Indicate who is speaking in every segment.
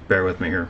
Speaker 1: Bear with me here.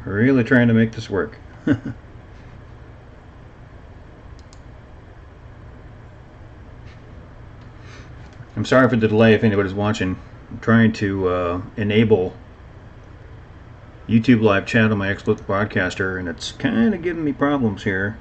Speaker 1: Really trying to make this work. I'm sorry for the delay if anybody's watching. I'm trying to enable YouTube live chat on my Xbox broadcaster, and it's kind of giving me problems here.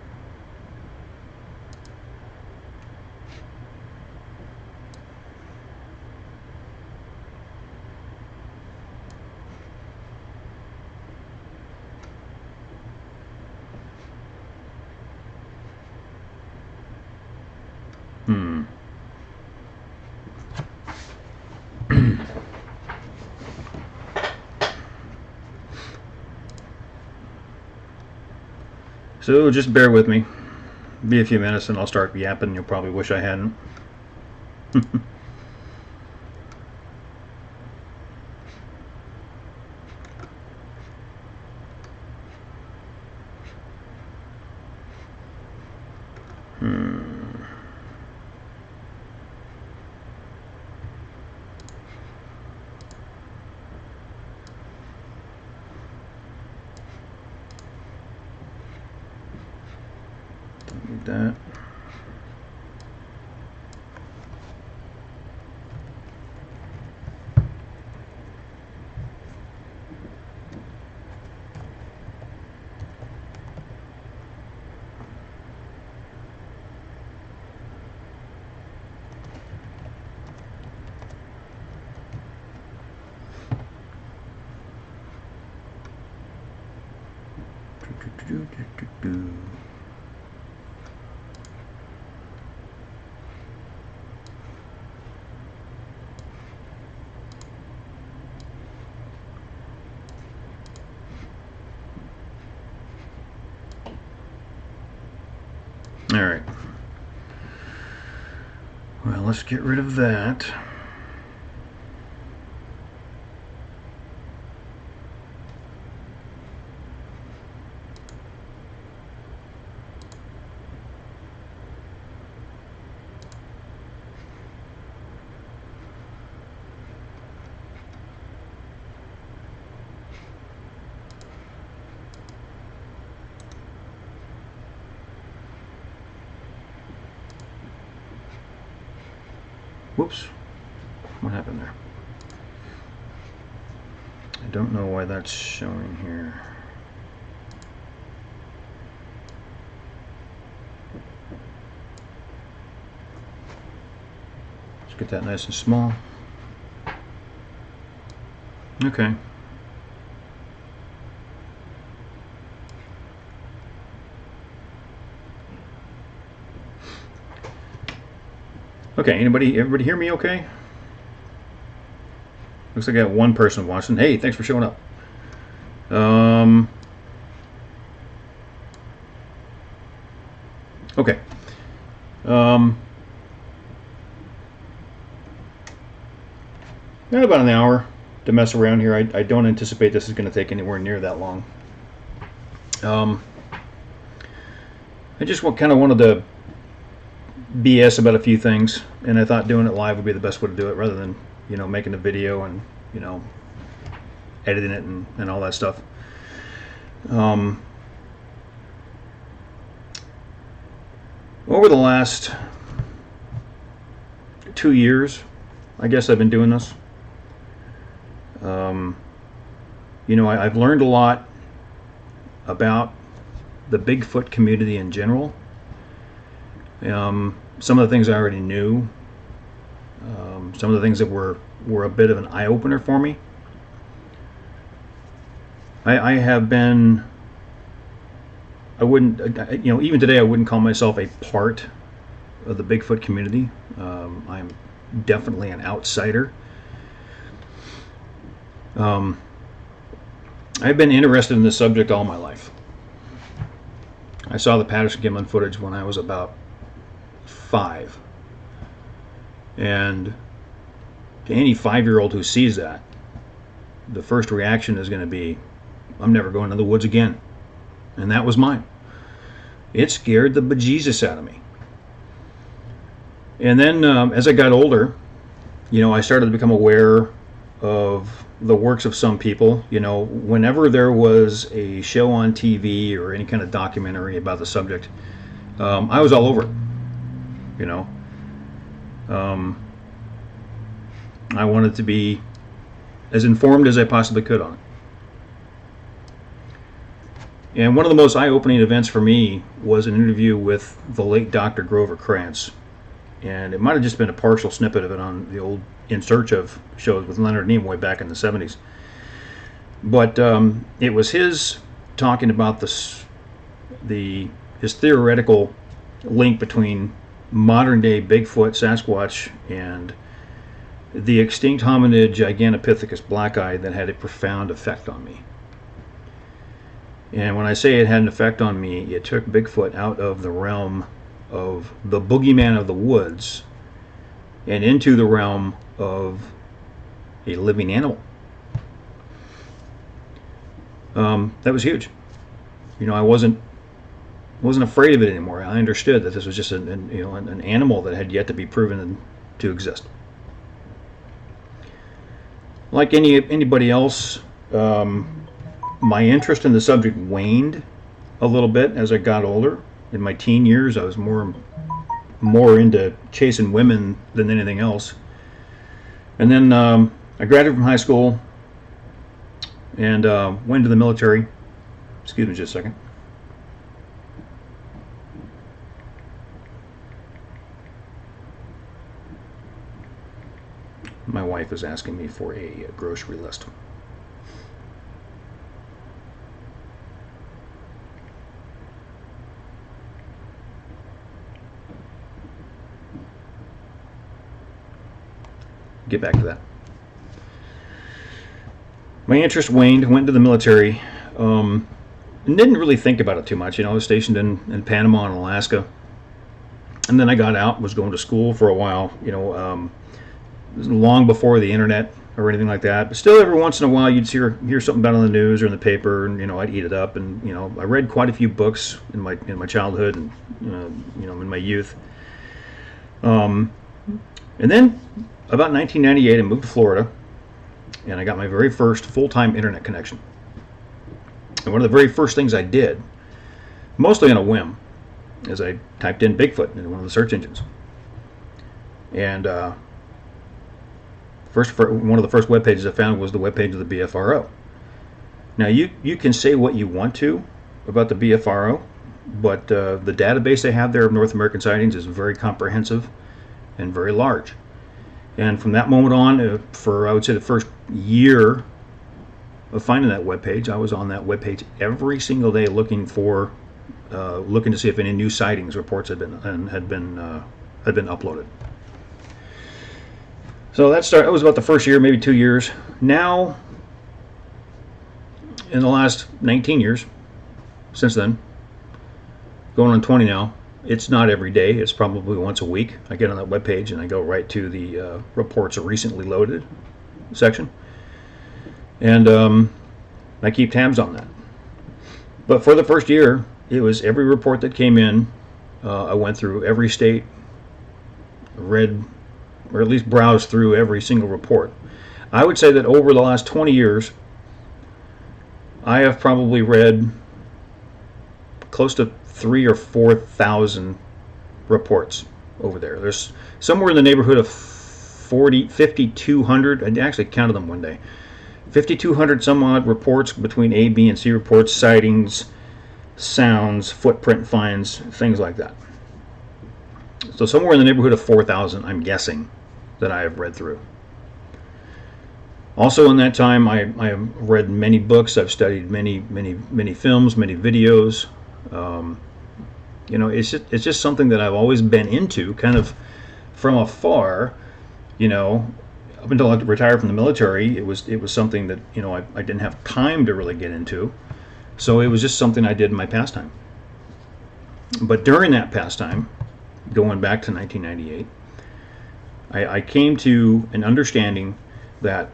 Speaker 1: So just bear with me. Be a few minutes and I'll start yapping. You'll probably wish I hadn't. Need that. All right. Well, let's get rid of that. Whoops. What happened there? I don't know why that's showing here. Let's get that nice and small. Okay. Okay, everybody hear me okay? Looks like I got one person watching. Hey, thanks for showing up. Okay. Got about an hour to mess around here. I don't anticipate this is going to take anywhere near that long. I just kind of wanted to BS about a few things, and I thought doing it live would be the best way to do it, rather than making a video and editing it and all that stuff. Over the last 2 years, I guess I've been doing this. I've learned a lot about the Bigfoot community in general. Some of the things I already knew. Some of the things that were a bit of an eye-opener for me. I have been. I wouldn't, even today, I wouldn't call myself a part of the Bigfoot community. I'm definitely an outsider. I've been interested in this subject all my life. I saw the Patterson-Gimlin footage when I was about 5. And to any 5-year-old who sees that, the first reaction is going to be, I'm never going to the woods again. And that was mine. It scared the bejesus out of me. And then as I got older, I started to become aware of the works of some people. Whenever there was a show on TV or any kind of documentary about the subject, I was all over it. I wanted to be as informed as I possibly could on it. And one of the most eye-opening events for me was an interview with the late Dr. Grover Krantz. And it might have just been a partial snippet of it on the old In Search Of shows with Leonard Nimoy back in the 70s. But it was his talking about his theoretical link between modern-day Bigfoot, Sasquatch, and the extinct hominid Gigantopithecus blackeye that had a profound effect on me. And when I say it had an effect on me, it took Bigfoot out of the realm of the boogeyman of the woods and into the realm of a living animal. That was huge. I wasn't afraid of it anymore. I understood that this was just an animal that had yet to be proven to exist. Like anybody else, my interest in the subject waned a little bit as I got older. In my teen years, I was more into chasing women than anything else. And then I graduated from high school and went to the military. Excuse me just a second. My wife is asking me for a grocery list. get back to that. My interest waned, went into the military, and didn't really think about it too much. I was stationed in Panama and Alaska. And then I got out, was going to school for a while, long before the internet or anything like that. But still, every once in a while, you'd hear something about it on the news or in the paper, and I'd eat it up. And I read quite a few books in my childhood and in my youth. And then about 1998, I moved to Florida, and I got my very first full-time internet connection. And one of the very first things I did, mostly on a whim, is I typed in Bigfoot into one of the search engines. And one of the first web pages I found was the web page of the BFRO. Now, you can say what you want to about the BFRO, but the database they have there of North American sightings is very comprehensive and very large. And from that moment on, for I would say the first year of finding that web page, I was on that web page every single day looking to see if any new sightings reports had been uploaded. So that was about the first year, maybe 2 years. Now, in the last 19 years, since then, going on 20 now, it's not every day. It's probably once a week. I get on that web page and I go right to the reports are recently loaded section, and I keep tabs on that. But for the first year, it was every report that came in. I went through every state, read, or at least browsed through every single report. I would say that over the last 20 years, I have probably read close to 3,000 or 4,000 reports over there. There's somewhere in the neighborhood of 5,200. I actually counted them one day. 5,200 some odd reports between A, B, and C reports, sightings, sounds, footprint finds, things like that. So somewhere in the neighborhood of 4,000, I'm guessing, that I have read through. Also in that time, I have read many books. I've studied many films, many videos. It's just something that I've always been into, kind of from afar. Up until I retired from the military, it was something that I didn't have time to really get into. So it was just something I did in my pastime. But during that pastime, going back to 1998, I came to an understanding that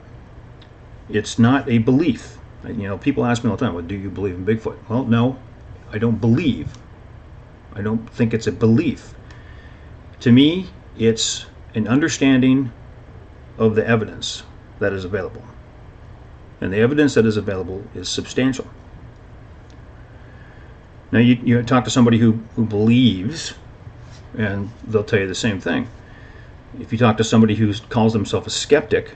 Speaker 1: it's not a belief. People ask me all the time, well, do you believe in Bigfoot? Well, no, I don't believe. I don't think it's a belief. To me, it's an understanding of the evidence that is available. And the evidence that is available is substantial. Now, you talk to somebody who believes, and they'll tell you the same thing. If you talk to somebody who calls themselves a skeptic,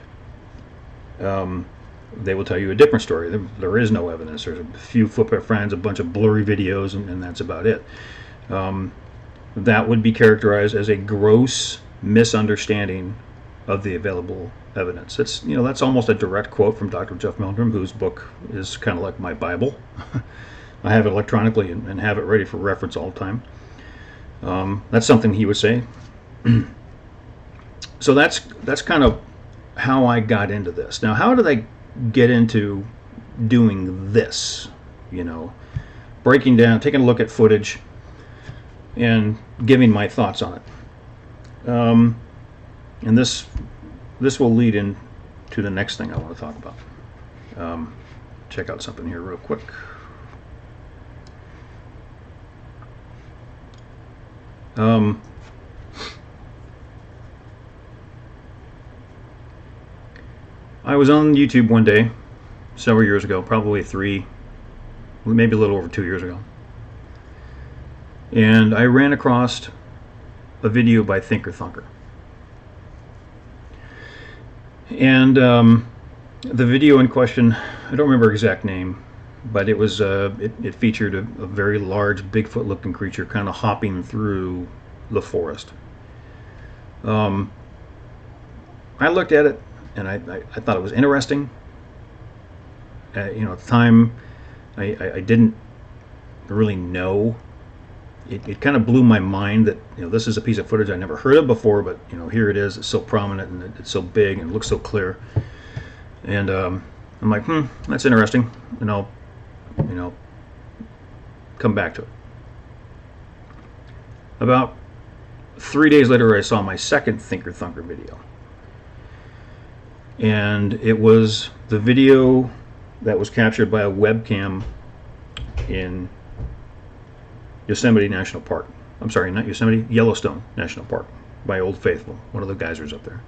Speaker 1: they will tell you a different story. There is no evidence. There's a few footprint finds, a bunch of blurry videos, and that's about it. That would be characterized as a gross misunderstanding of the available evidence. That's almost a direct quote from Dr. Jeff Meldrum, whose book is kind of like my Bible. I have it electronically and have it ready for reference all the time. That's something he would say. So that's kind of how I got into this. Now, how did I get into doing this? Breaking down, taking a look at footage, and giving my thoughts on it. And this will lead into the next thing I want to talk about. Check out something here real quick. I was on YouTube one day, several years ago, probably maybe a little over 2 years ago. And I ran across a video by Thinker Thunker. And the video in question, I don't remember exact name, but it was it featured a very large Bigfoot-looking creature kind of hopping through the forest. I looked at it and I thought it was interesting. At the time, I didn't really know it kind of blew my mind that, this is a piece of footage I never heard of before, but here it is. It's so prominent and it's so big and it looks so clear. And I'm like, that's interesting, and I'll come back to it. About 3 days later, I saw my second Thinker Thunker video, and it was the video that was captured by a webcam in Yosemite National Park. I'm sorry, not Yosemite, Yellowstone National Park, by Old Faithful, one of the geysers up there.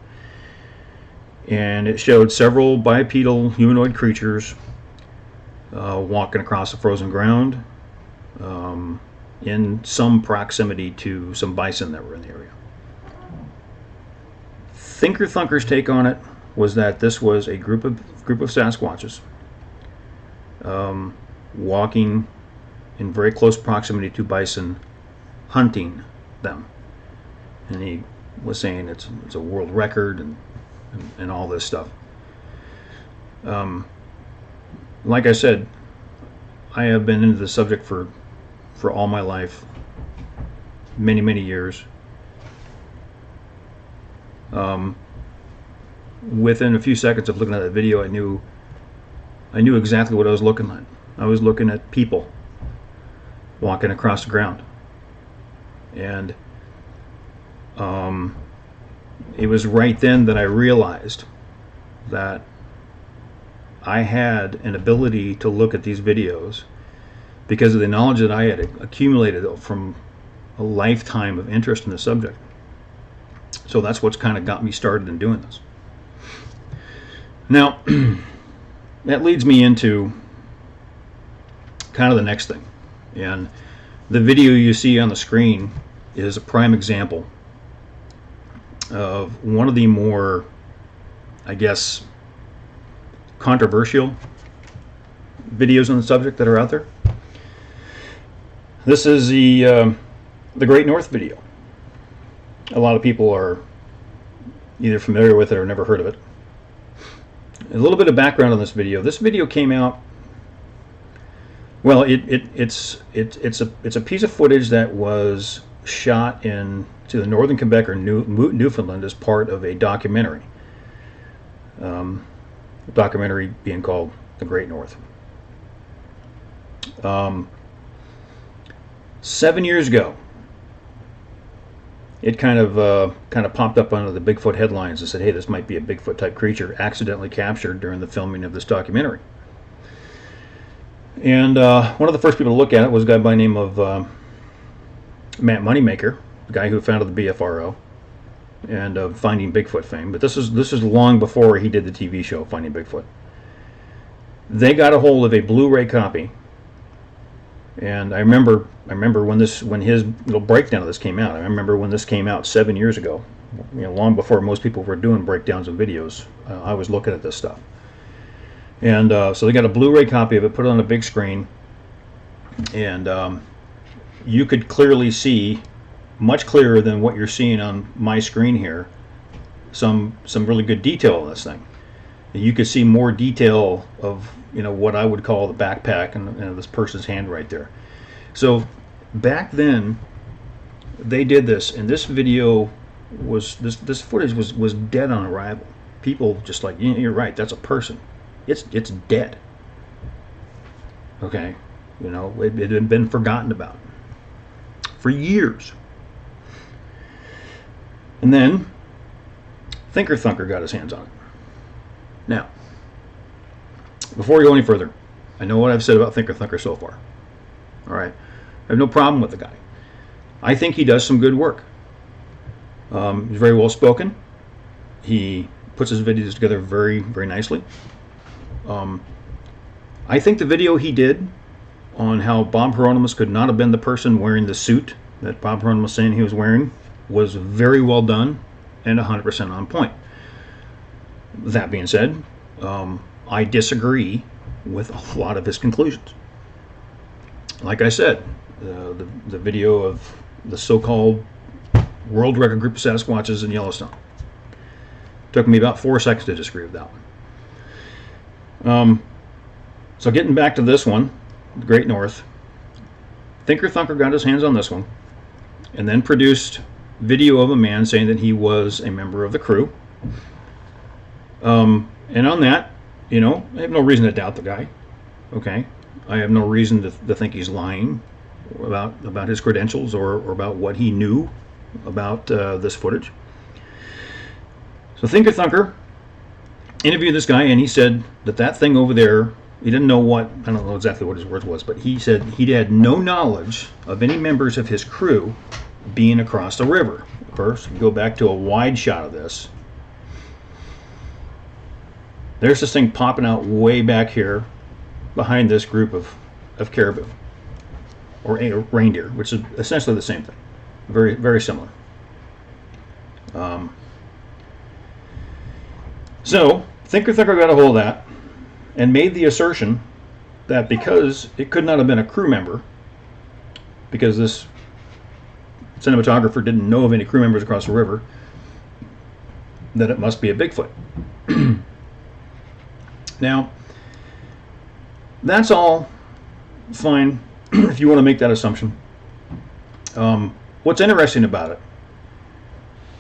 Speaker 1: And it showed several bipedal humanoid creatures walking across the frozen ground in some proximity to some bison that were in the area. Thinker Thunker's take on it was that this was a group of Sasquatches walking in very close proximity to bison, hunting them. And he was saying it's a world record and all this stuff. Like I said, I have been into the subject for all my life, many years. Within a few seconds of looking at that video, I knew exactly what I was looking at. I was looking at people walking across the ground, and it was right then that I realized that I had an ability to look at these videos because of the knowledge that I had accumulated from a lifetime of interest in the subject. So that's what's kind of got me started in doing this. Now, that leads me into kind of the next thing. And the video you see on the screen is a prime example of one of the more, I guess, controversial videos on the subject that are out there. This is the Great North video. A lot of people are either familiar with it or never heard of it. A little bit of background on this video. This video came out. Well, it's a piece of footage that was shot to the northern Quebec or Newfoundland as part of a documentary. The documentary being called The Great North. 7 years ago, it kind of popped up under the Bigfoot headlines and said, hey, this might be a Bigfoot type creature accidentally captured during the filming of this documentary. And one of the first people to look at it was a guy by the name of Matt Moneymaker, the guy who founded the BFRO and Finding Bigfoot fame. But this is long before he did the TV show Finding Bigfoot. They got a hold of a Blu-ray copy, and I remember when his little breakdown of this came out. I remember when this came out 7 years ago, long before most people were doing breakdowns of videos. I was looking at this stuff. And so they got a Blu-ray copy of it, put it on a big screen, and you could clearly see, much clearer than what you're seeing on my screen here, some really good detail on this thing. You could see more detail of what I would call the backpack and this person's hand right there. So back then they did this, and this video was this footage was dead on arrival. People just like, you're right, that's a person. It's dead. Okay, it had been forgotten about for years. And then Thinker Thunker got his hands on it. Now, before we go any further, I know what I've said about Thinker Thunker so far. All right, I have no problem with the guy. I think he does some good work. He's very well spoken. He puts his videos together very, very nicely. I think the video he did on how Bob Hieronymus could not have been the person wearing the suit that Bob Hieronymus was saying he was wearing was very well done and 100% on point. That being said, I disagree with a lot of his conclusions. Like I said, the video of the so-called world record group of Sasquatches in Yellowstone took me about 4 seconds to disagree with that one. So getting back to this one, the Great North, Thinker Thunker got his hands on this one and then produced video of a man saying that he was a member of the crew. And on that, I have no reason to doubt the guy. Okay, I have no reason to think he's lying about his credentials or about what he knew about this footage. So Thinker Thunker interviewed this guy, and he said that thing over there, he didn't know I don't know exactly what his words was, but he said he had no knowledge of any members of his crew being across the river. Of course, you go back to a wide shot of this. There's this thing popping out way back here behind this group of caribou or reindeer, which is essentially the same thing. Very, very similar. So Thinker Thunker got a hold of that and made the assertion that because it could not have been a crew member, because this cinematographer didn't know of any crew members across the river, that it must be a Bigfoot. Now, that's all fine if you want to make that assumption. What's interesting about it,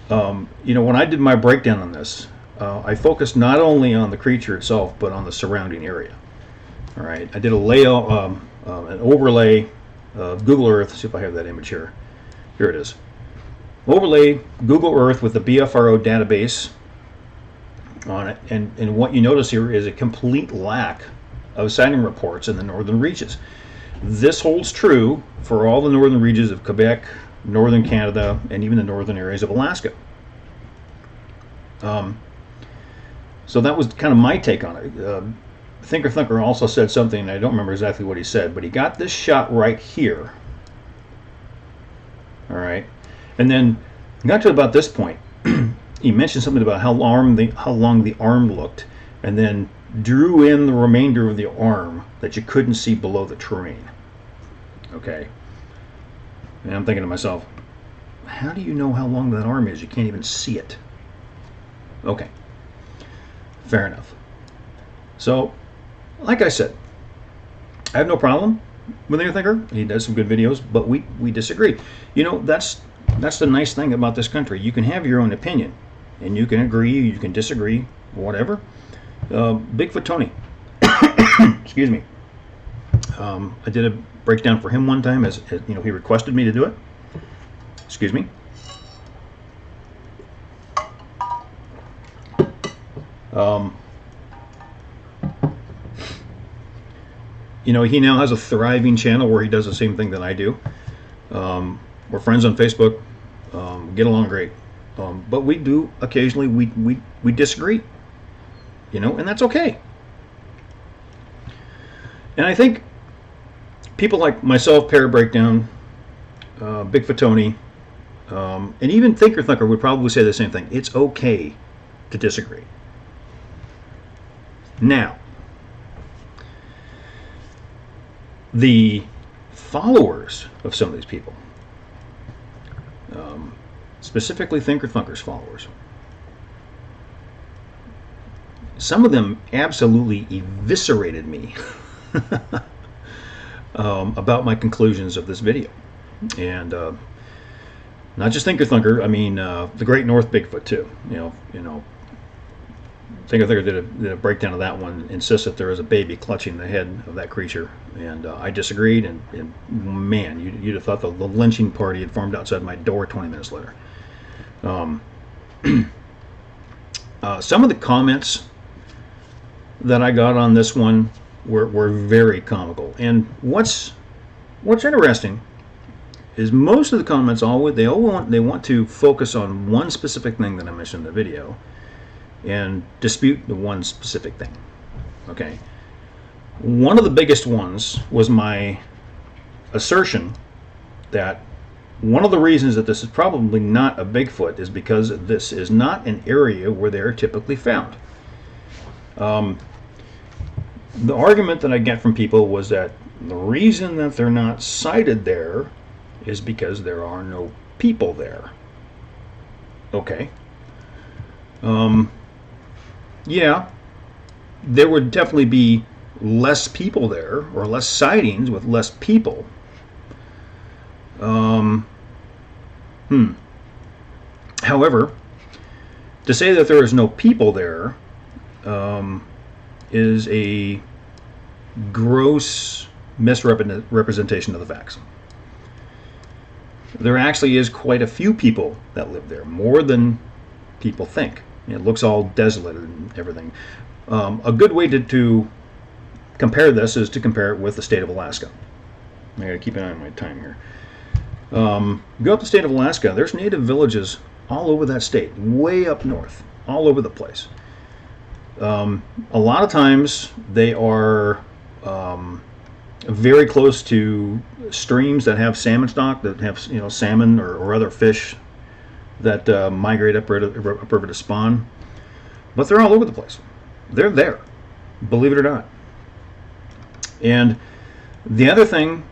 Speaker 1: when I did my breakdown on this, I focused not only on the creature itself, but on the surrounding area. All right, I did a layout, an overlay of Google Earth. See if I have that image here. Here it is. Overlay Google Earth with the BFRO database on it, and what you notice here is a complete lack of sighting reports in the northern reaches. This holds true for all the northern reaches of Quebec, northern Canada, and even the northern areas of Alaska. So that was kind of my take on it. Thinker Thunker also said something, I don't remember exactly what he said, but he got this shot right here. All right, and then got to about this point. He mentioned something about how long the arm looked, and then drew in the remainder of the arm that you couldn't see below the terrain. Okay, and I'm thinking to myself, how do you know how long that arm is? You can't even see it. Okay, fair enough. So, like I said, I have no problem with Thinker Thinker. He does some good videos, but we disagree. That's the nice thing about this country. You can have your own opinion, and you can agree, you can disagree, whatever. Bigfoot Tony, excuse me. I did a breakdown for him one time, as he requested me to do it. Excuse me. He now has a thriving channel where he does the same thing that I do. We're friends on Facebook. Get along great. But we do occasionally we disagree. And that's okay. And I think people like myself, Para Breakdown, Bigfoot Tony, and even Thinker Thunker would probably say the same thing. It's okay to disagree. Now, the followers of some of these people, specifically Thinker Thunker's followers, some of them absolutely eviscerated me about my conclusions of this video. And not just Thinker Thunker, I mean the Great North Bigfoot too. Thinker Thinker did a breakdown of that one, insists that there is a baby clutching the head of that creature, and I disagreed, and man, you'd have thought the lynching party had formed outside my door 20 minutes later. Some of the comments that I got on this one were very comical, and what's interesting is most of the comments they want to focus on one specific thing that I mentioned in the video and dispute the one specific thing. Okay, one of the biggest ones was my assertion that one of the reasons that this is probably not a Bigfoot is because this is not an area where they are typically found. The argument that I get from people was that the reason that they're not sighted there is because there are no people there. Okay. Yeah, there would definitely be less people there, or less sightings with less people. Um, hmm. However, to say that there is no people there is a gross misrepresentation of the facts. There actually is quite a few people that live there, more than people think. It looks all desolate and everything. A good way to compare this is to compare it with the state of Alaska. I got to keep an eye on my time here. Go up the state of Alaska. There's native villages all over that state, way up north, all over the place. A lot of times they are very close to streams that have salmon stock, that have salmon or other fish that migrate upriver to spawn. But they're all over the place. They're there, believe it or not. And the other thing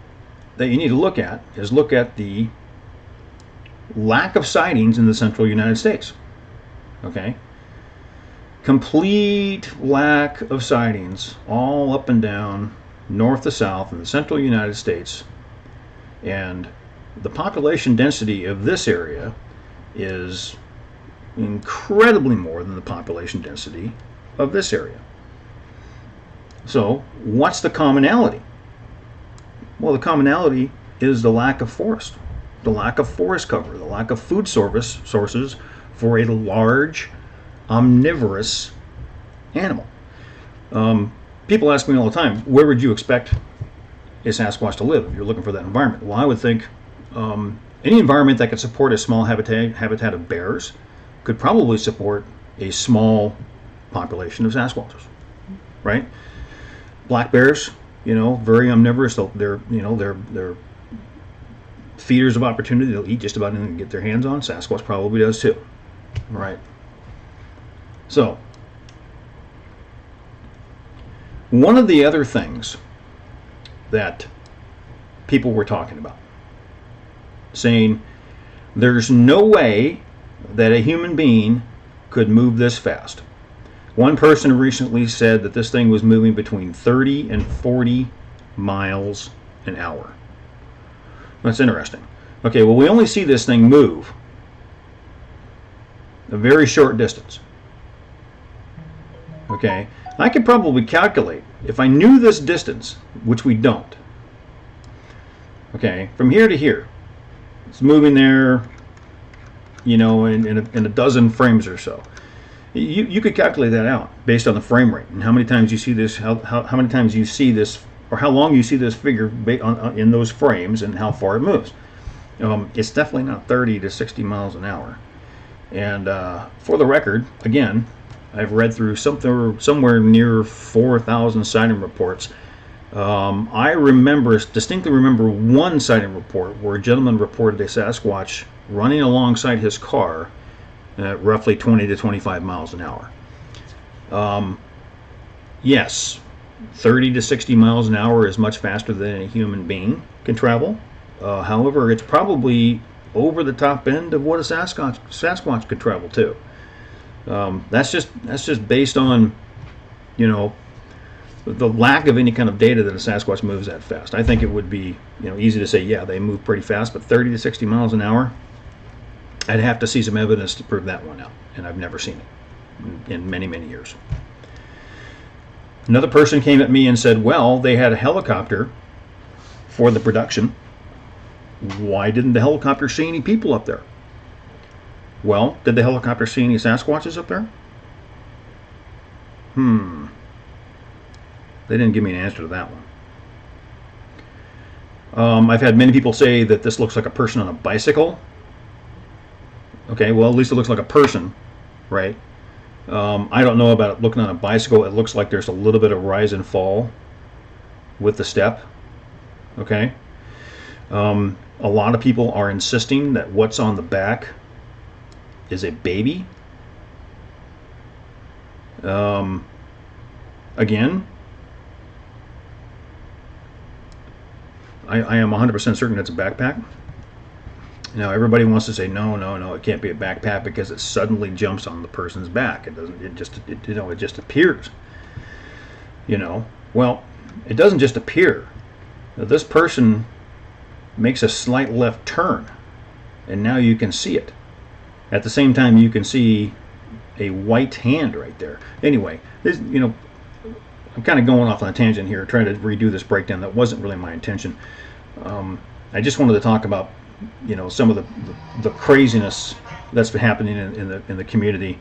Speaker 1: that you need to look at is look at the lack of sightings in the central United States. Okay? Complete lack of sightings all up and down, north to south in the central United States. And the population density of this area is incredibly more than the population density of this area. So, what's the commonality? Well, the commonality is the lack of forest, the lack of forest cover, the lack of food sources for a large, omnivorous animal. People ask me all the time, where would you expect a Sasquatch to live if you're looking for that environment? Well, I would think any environment that could support a small habitat of bears could probably support a small population of Sasquatches, right? Black bears, very omnivorous. They're feeders of opportunity. They'll eat just about anything they get their hands on. Sasquatch probably does too, right? So, one of the other things that people were talking about, saying there's no way that a human being could move this fast. One person recently said that this thing was moving between 30 and 40 miles an hour. That's interesting. Okay, well, we only see this thing move a very short distance. Okay, I could probably calculate if I knew this distance, which we don't. Okay, from here to here, it's moving there, in a dozen frames or so. You could calculate that out based on the frame rate and how many times you see this, how many times you see this, or how long you see this figure in those frames and how far it moves. It's definitely not 30 to 60 miles an hour. And for the record, again, I've read through somewhere near 4,000 sighting reports. I distinctly remember one sighting report where a gentleman reported a Sasquatch running alongside his car at roughly 20 to 25 miles an hour. Yes, 30 to 60 miles an hour is much faster than a human being can travel. However, it's probably over the top end of what a Sasquatch could travel to. That's just based on, the lack of any kind of data that a Sasquatch moves that fast. I think it would be, easy to say, yeah, they move pretty fast, but 30 to 60 miles an hour, I'd have to see some evidence to prove that one out, and I've never seen it in many, many years. Another person came at me and said, well, they had a helicopter for the production. Why didn't the helicopter see any people up there? Well, did the helicopter see any Sasquatches up there? They didn't give me an answer to that one. I've had many people say that this looks like a person on a bicycle. Okay, well, at least it looks like a person, right? I don't know about it looking on a bicycle. It looks like there's a little bit of rise and fall with the step. Okay? A lot of people are insisting that what's on the back is a baby. Again, I am 100% certain it's a backpack. Now everybody wants to say no, it can't be a backpack because it suddenly jumps on the person's back. It doesn't. It just appears. Well, it doesn't just appear. Now, this person, makes a slight left turn, and now you can see it. At the same time, you can see a white hand right there. Anyway, this, I'm kind of going off on a tangent here, trying to redo this breakdown. That wasn't really my intention. I just wanted to talk about, some of the craziness that's been happening in the community.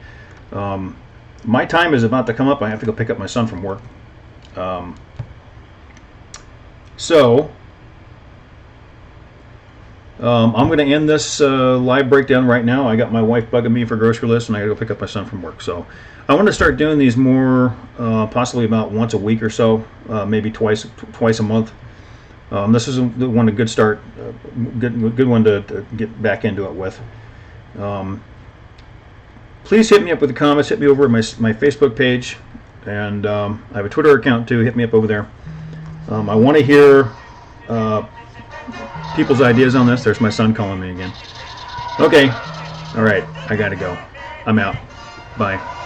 Speaker 1: My time is about to come up. I have to go pick up my son from work. So I'm going to end this live breakdown right now. I got my wife bugging me for grocery list, and I got to go pick up my son from work. So I want to start doing these more, possibly about once a week or so, maybe twice a month. This is a good start, good one to get back into it with. Please hit me up with the comments. Hit me over at my Facebook page, and I have a Twitter account too. Hit me up over there. I want to hear people's ideas on this. There's my son calling me again. Okay. All right. I got to go. I'm out. Bye.